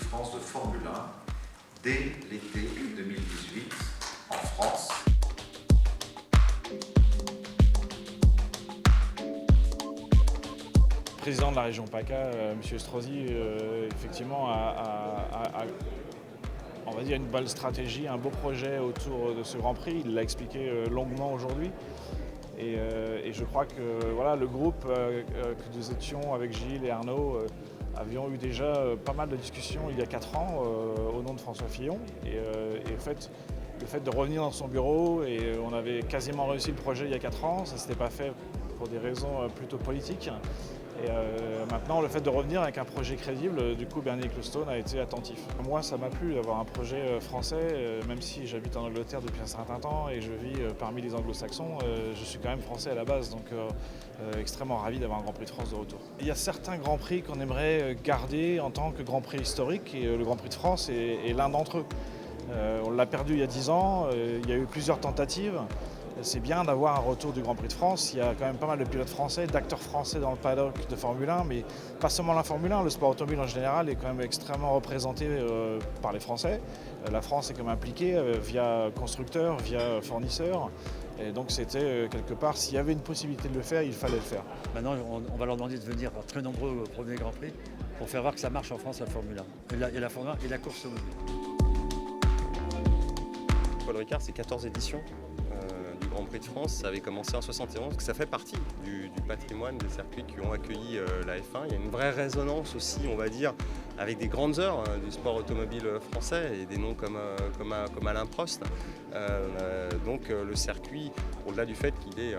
France de Formule 1 dès l'été 2018 en France. Le président de la région PACA, M. Estrosi, effectivement a on va dire une belle stratégie, un beau projet autour de ce Grand Prix. Il l'a expliqué longuement aujourd'hui. Et je crois que voilà, le groupe que nous étions avec Gilles et Arnaud avions eu déjà pas mal de discussions il y a 4 ans au nom de François Fillon. Et le fait de revenir dans son bureau, et on avait quasiment réussi le projet il y a 4 ans, ça ne s'était pas fait pour des raisons plutôt politiques. Et maintenant, le fait de revenir avec un projet crédible, du coup, Bernie Ecclestone a été attentif. Moi, ça m'a plu d'avoir un projet français, même si j'habite en Angleterre depuis un certain temps et je vis parmi les anglo-saxons, je suis quand même français à la base, donc extrêmement ravi d'avoir un Grand Prix de France de retour. Il y a certains Grands Prix qu'on aimerait garder en tant que Grand Prix historique, et le Grand Prix de France est l'un d'entre eux. On l'a perdu il y a 10 ans, il y a eu plusieurs tentatives. C'est bien d'avoir un retour du Grand Prix de France. Il y a quand même pas mal de pilotes français, d'acteurs français dans le paddock de Formule 1, mais pas seulement la Formule 1, le sport automobile en général est quand même extrêmement représenté par les Français. La France est quand même impliquée via constructeurs, via fournisseurs. Et donc c'était quelque part, s'il y avait une possibilité de le faire, il fallait le faire. Maintenant, on va leur demander de venir très nombreux au premier Grand Prix pour faire voir que ça marche en France, la Formule 1. Et la Formule 1 et la course automobile. Paul Ricard, c'est 14 éditions du Grand Prix de France. Ça avait commencé en 71. Ça fait partie du patrimoine des circuits qui ont accueilli la F1. Il y a une vraie résonance aussi, on va dire, avec des grandes heures du sport automobile français et des noms comme Alain Prost. Donc le circuit, au-delà du fait qu'il est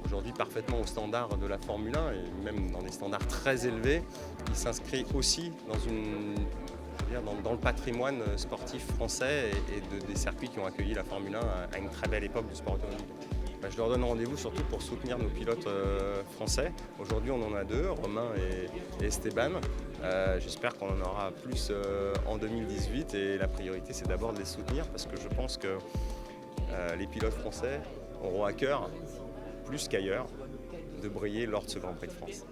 aujourd'hui parfaitement au standard de la Formule 1 et même dans des standards très élevés, il s'inscrit aussi dans le patrimoine sportif français et des circuits qui ont accueilli la Formule 1 à une très belle époque du sport automobile. Je leur donne rendez-vous surtout pour soutenir nos pilotes français. Aujourd'hui on en a 2, Romain et Esteban. J'espère qu'on en aura plus en 2018 et la priorité c'est d'abord de les soutenir parce que je pense que les pilotes français auront à cœur, plus qu'ailleurs, de briller lors de ce Grand Prix de France.